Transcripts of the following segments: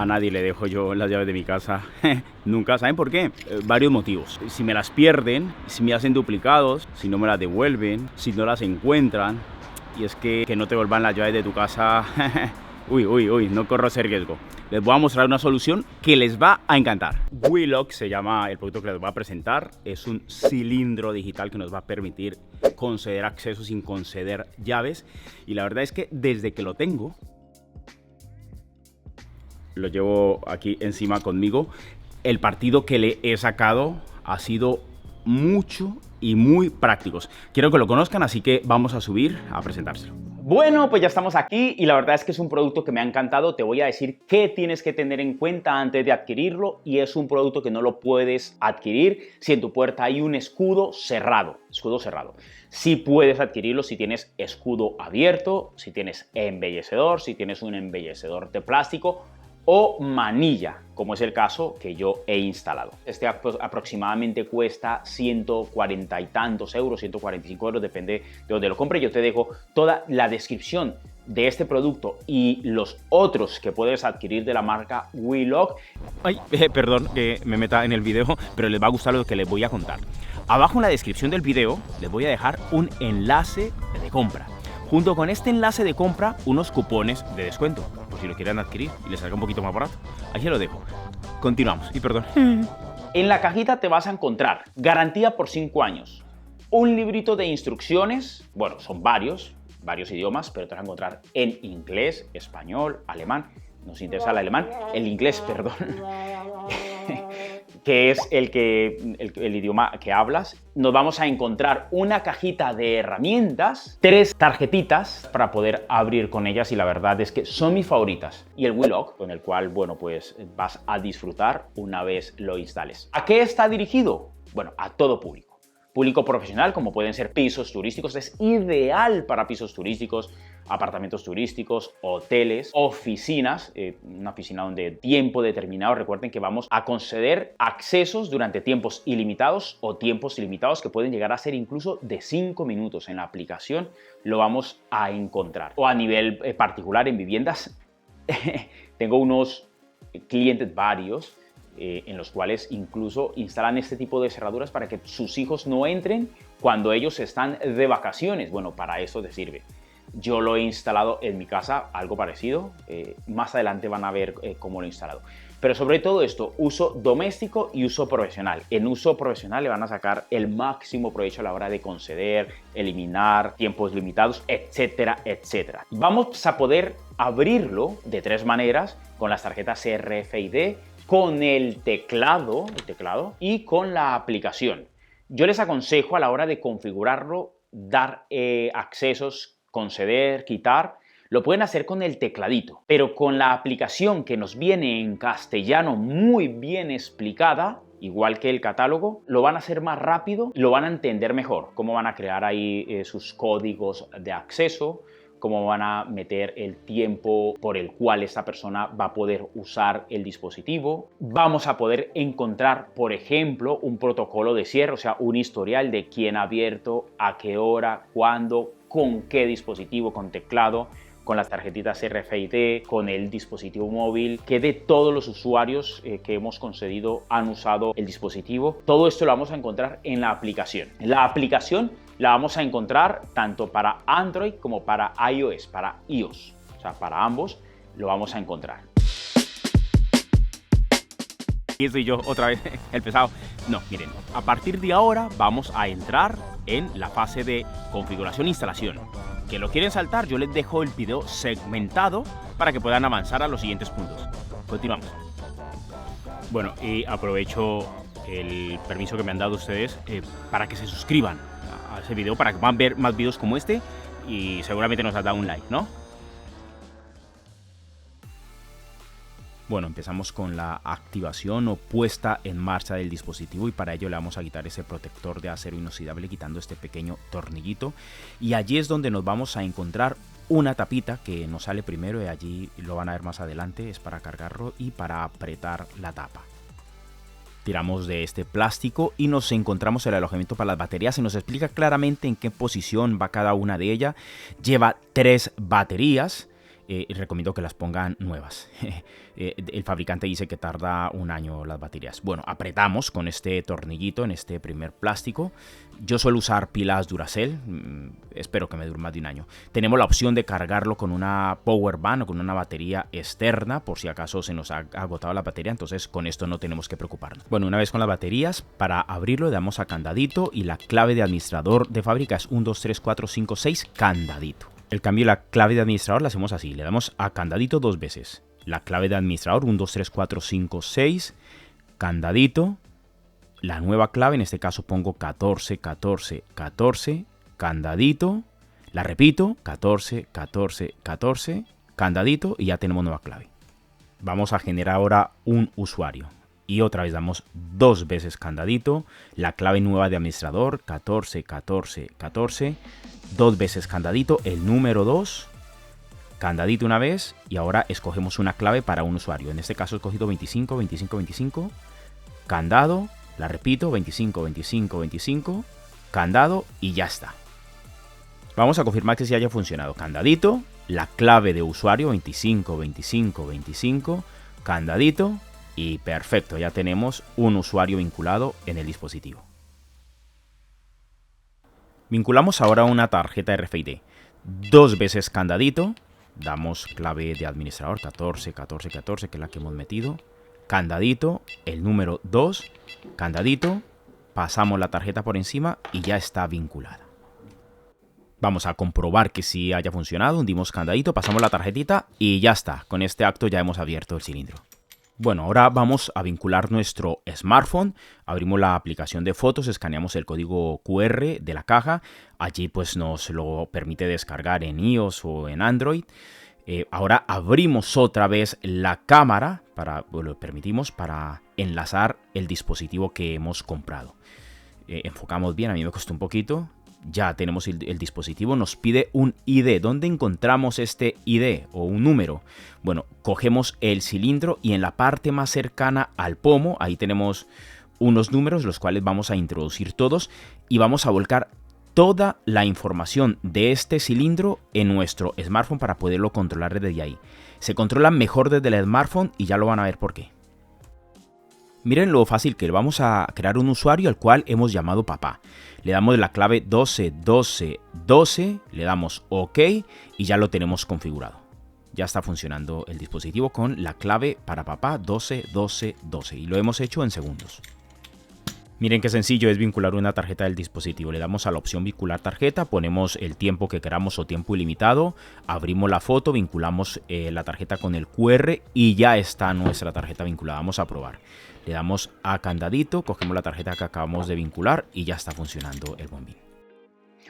nadie le dejo yo las llaves de mi casa. Nunca. ¿Saben por qué? Varios motivos. Si me las pierden, si me hacen duplicados, si no me las devuelven, si no las encuentran. Y es que no te vuelvan las llaves de tu casa. Uy, no corro ese riesgo. Les voy a mostrar una solución que les va a encantar. WeLock se llama el producto que les voy a presentar. Es un cilindro digital que nos va a permitir conceder acceso sin conceder llaves. Y la verdad es que desde que lo tengo, lo llevo aquí encima conmigo, el partido que le he sacado ha sido mucho y muy prácticos. Quiero que lo conozcan, así que vamos a subir a presentárselo. Bueno, pues ya estamos aquí y la verdad es que es un producto que me ha encantado. Te voy a decir qué tienes que tener en cuenta antes de adquirirlo, y es un producto que no lo puedes adquirir si en tu puerta hay un escudo cerrado. Sí puedes adquirirlo si tienes escudo abierto, si tienes embellecedor, si tienes un embellecedor de plástico o manilla, como es el caso que yo he instalado. Este aproximadamente cuesta 140 y tantos euros, 145 euros, depende de donde lo compre. Yo te dejo toda la descripción de este producto y los otros que puedes adquirir de la marca WeLock. Perdón que me meta en el video, pero les va a gustar lo que les voy a contar. Abajo en la descripción del video les voy a dejar un enlace de compra. Junto con este enlace de compra, unos cupones de descuento, por si lo quieren adquirir y les salga un poquito más barato. Ahí se lo dejo. Continuamos. Y perdón. En la cajita te vas a encontrar garantía por 5 años, un librito de instrucciones, bueno, son varios idiomas, pero te vas a encontrar en inglés, español, alemán. Nos interesa el inglés, perdón. Que es el idioma que hablas. Nos vamos a encontrar una cajita de herramientas, 3 tarjetitas para poder abrir con ellas, y la verdad es que son mis favoritas. Y el WeLock, con el cual, bueno, pues vas a disfrutar una vez lo instales. ¿A qué está dirigido? Bueno, a todo público. Público profesional, como pueden ser pisos turísticos, es ideal para pisos turísticos, apartamentos turísticos, hoteles, oficinas, una oficina donde tiempo determinado. Recuerden que vamos a conceder accesos durante tiempos ilimitados o tiempos limitados que pueden llegar a ser incluso de 5 minutos. En la aplicación lo vamos a encontrar. O a nivel particular en viviendas, tengo unos clientes varios en los cuales incluso instalan este tipo de cerraduras para que sus hijos no entren cuando ellos están de vacaciones. Bueno, para eso te sirve. Yo lo he instalado en mi casa, algo parecido. Más adelante van a ver cómo lo he instalado. Pero sobre todo esto, uso doméstico y uso profesional. En uso profesional le van a sacar el máximo provecho a la hora de conceder, eliminar, tiempos limitados, etcétera, etcétera. Vamos a poder abrirlo de 3 maneras, con las tarjetas RFID, con el teclado y con la aplicación. Yo les aconsejo a la hora de configurarlo, dar accesos, conceder, quitar, lo pueden hacer con el tecladito, pero con la aplicación que nos viene en castellano muy bien explicada, igual que el catálogo, lo van a hacer más rápido, lo van a entender mejor, cómo van a crear ahí sus códigos de acceso, cómo van a meter el tiempo por el cual esta persona va a poder usar el dispositivo. Vamos a poder encontrar, por ejemplo, un protocolo de cierre, o sea, un historial de quién ha abierto, a qué hora, cuándo, con qué dispositivo, con teclado, con las tarjetitas RFID, con el dispositivo móvil, que de todos los usuarios que hemos concedido han usado el dispositivo. Todo esto lo vamos a encontrar en la aplicación. La aplicación la vamos a encontrar tanto para Android como para iOS, o sea, para ambos lo vamos a encontrar. Y soy yo otra vez, el pesado. No, miren, a partir de ahora vamos a entrar en la fase de configuración e instalación. Que lo quieren saltar, yo les dejo el video segmentado para que puedan avanzar a los siguientes puntos. Continuamos. Bueno, y aprovecho el permiso que me han dado ustedes para que se suscriban a ese video, para que puedan ver más videos como este, y seguramente nos has dado un like, ¿no? Bueno, empezamos con la activación o puesta en marcha del dispositivo, y para ello le vamos a quitar ese protector de acero inoxidable quitando este pequeño tornillito, y allí es donde nos vamos a encontrar una tapita que nos sale primero, y allí lo van a ver más adelante, es para cargarlo y para apretar la tapa. Tiramos de este plástico y nos encontramos el alojamiento para las baterías. Se nos explica claramente en qué posición va cada una de ellas. Lleva 3 baterías. recomiendo que las pongan nuevas. El fabricante dice que tarda un año las baterías. Bueno, apretamos con este tornillito en este primer plástico. Yo suelo usar pilas Duracell, espero que me dure más de un año. Tenemos la opción de cargarlo con una power bank o con una batería externa, por si acaso se nos ha agotado la batería, entonces con esto no tenemos que preocuparnos. Bueno, una vez con las baterías, para abrirlo le damos a candadito y la clave de administrador de fábrica es 1, 2, 3, 4, 5, 6, candadito. El cambio de la clave de administrador la hacemos así, le damos a candadito 2 veces. La clave de administrador 1, 2, 3, 4, 5, 6, candadito. La nueva clave, en este caso pongo 14, 14, 14, candadito. La repito, 14, 14, 14, candadito y ya tenemos nueva clave. Vamos a generar ahora un usuario. Y otra vez damos 2 veces candadito. La clave nueva de administrador, 14, 14, 14. 2 veces candadito, el número 2. Candadito una vez y ahora escogemos una clave para un usuario. En este caso he escogido 25, 25, 25. Candado, la repito, 25, 25, 25. Candado y ya está. Vamos a confirmar que sí haya funcionado. Candadito, la clave de usuario 25, 25, 25. Candadito y perfecto, ya tenemos un usuario vinculado en el dispositivo. Vinculamos ahora una tarjeta RFID. 2 veces candadito. Damos clave de administrador 14, 14, 14, que es la que hemos metido. Candadito, el número 2. Candadito. Pasamos la tarjeta por encima y ya está vinculada. Vamos a comprobar que sí haya funcionado. Hundimos candadito, pasamos la tarjetita y ya está. Con este acto ya hemos abierto el cilindro. Bueno, ahora vamos a vincular nuestro smartphone. Abrimos la aplicación de fotos, escaneamos el código QR de la caja. Allí pues nos lo permite descargar en iOS o en Android. Ahora abrimos otra vez la cámara, lo permitimos para enlazar el dispositivo que hemos comprado. Enfocamos bien, a mí me costó un poquito. Ya tenemos el dispositivo, nos pide un ID. ¿Dónde encontramos este ID o un número? Bueno, cogemos el cilindro y en la parte más cercana al pomo, ahí tenemos unos números, los cuales vamos a introducir todos y vamos a volcar toda la información de este cilindro en nuestro smartphone para poderlo controlar desde ahí. Se controla mejor desde el smartphone y ya lo van a ver por qué. Miren lo fácil que vamos a crear un usuario al cual hemos llamado papá. Le damos la clave 12, 12, 12, le damos OK y ya lo tenemos configurado. Ya está funcionando el dispositivo con la clave para papá 12, 12, 12 y lo hemos hecho en segundos. Miren qué sencillo es vincular una tarjeta del dispositivo. Le damos a la opción vincular tarjeta, ponemos el tiempo que queramos o tiempo ilimitado, abrimos la foto, vinculamos la tarjeta con el QR y ya está nuestra tarjeta vinculada. Vamos a probar. Le damos a candadito, cogemos la tarjeta que acabamos de vincular y ya está funcionando el bombín.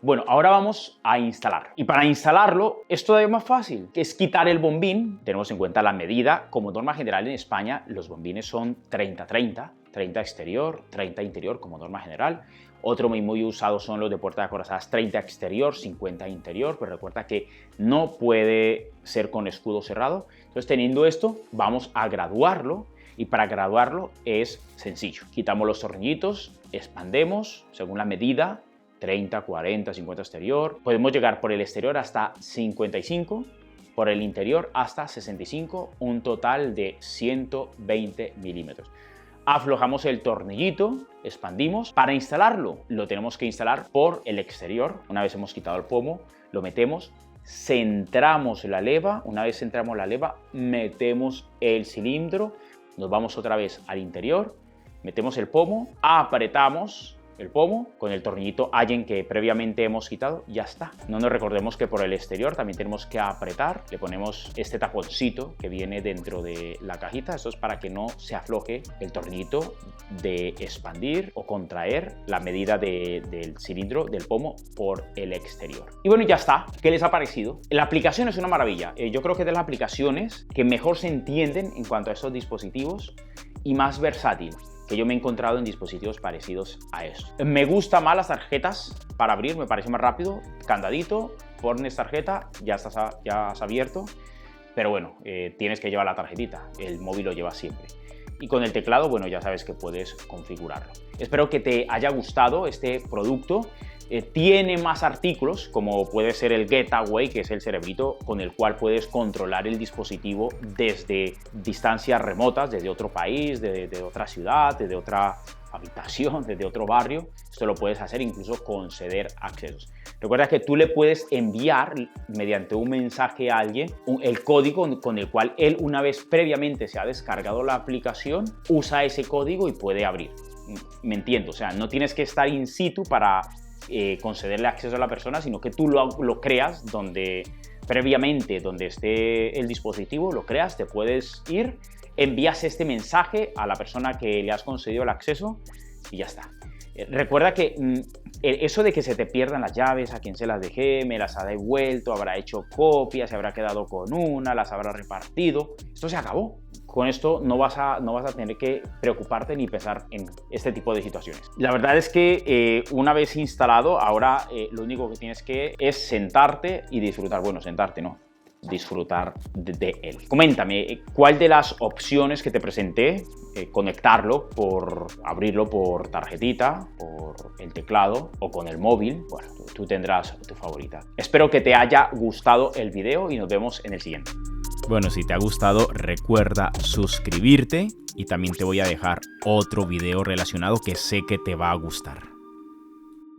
Bueno, ahora vamos a instalar. Y para instalarlo es todavía más fácil, que es quitar el bombín. Tenemos en cuenta la medida. Como norma general en España, los bombines son 30-30. 30 exterior, 30 interior como norma general. Otro muy usado son los de puertas acorazadas 30 exterior, 50 interior, pero recuerda que no puede ser con escudo cerrado. Entonces, teniendo esto, vamos a graduarlo y para graduarlo es sencillo. Quitamos los tornillitos, expandemos según la medida, 30, 40, 50 exterior. Podemos llegar por el exterior hasta 55, por el interior hasta 65, un total de 120 milímetros. Aflojamos el tornillito, expandimos. Para instalarlo, lo tenemos que instalar por el exterior. Una vez hemos quitado el pomo, lo metemos, centramos la leva. Una vez centramos la leva, metemos el cilindro, nos vamos otra vez al interior, metemos el pomo, apretamos el pomo con el tornillito Allen que previamente hemos quitado, ya está. No nos recordemos que por el exterior también tenemos que apretar, le ponemos este taponcito que viene dentro de la cajita, esto es para que no se afloje el tornillito de expandir o contraer la medida del cilindro del pomo por el exterior. Y bueno, ya está. ¿Qué les ha parecido? La aplicación es una maravilla. Yo creo que es de las aplicaciones que mejor se entienden en cuanto a estos dispositivos y más versátil que yo me he encontrado en dispositivos parecidos a esto. Me gustan más las tarjetas para abrir, me parece más rápido. Candadito, pones tarjeta, ya has abierto, pero bueno, tienes que llevar la tarjetita, el móvil lo lleva siempre. Y con el teclado, bueno, ya sabes que puedes configurarlo. Espero que te haya gustado este producto. tiene más artículos, como puede ser el Getaway, que es el cerebrito con el cual puedes controlar el dispositivo desde distancias remotas, desde otro país, de otra ciudad, desde otra habitación, desde otro barrio. Esto lo puedes hacer, incluso conceder accesos. Recuerda que tú le puedes enviar mediante un mensaje a alguien el código con el cual él, una vez previamente se ha descargado la aplicación, usa ese código y puede abrir. Me entiendo, o sea, no tienes que estar in situ para concederle acceso a la persona, sino que tú lo creas previamente, donde esté el dispositivo, lo creas, te puedes ir, envías este mensaje a la persona que le has concedido el acceso y ya está. Recuerda que eso de que se te pierdan las llaves, a quien se las dejé, me las ha devuelto, habrá hecho copias, se habrá quedado con una, las habrá repartido, esto se acabó. Con esto no vas a tener que preocuparte ni pensar en este tipo de situaciones. La verdad es que una vez instalado, ahora lo único que tienes que es sentarte y disfrutar. Bueno, sentarte no, disfrutar de él. Coméntame, ¿cuál de las opciones que te presenté, conectarlo, abrirlo por tarjetita, por el teclado o con el móvil? Bueno, tú tendrás tu favorita. Espero que te haya gustado el video y nos vemos en el siguiente. Bueno, si te ha gustado, recuerda suscribirte y también te voy a dejar otro video relacionado que sé que te va a gustar.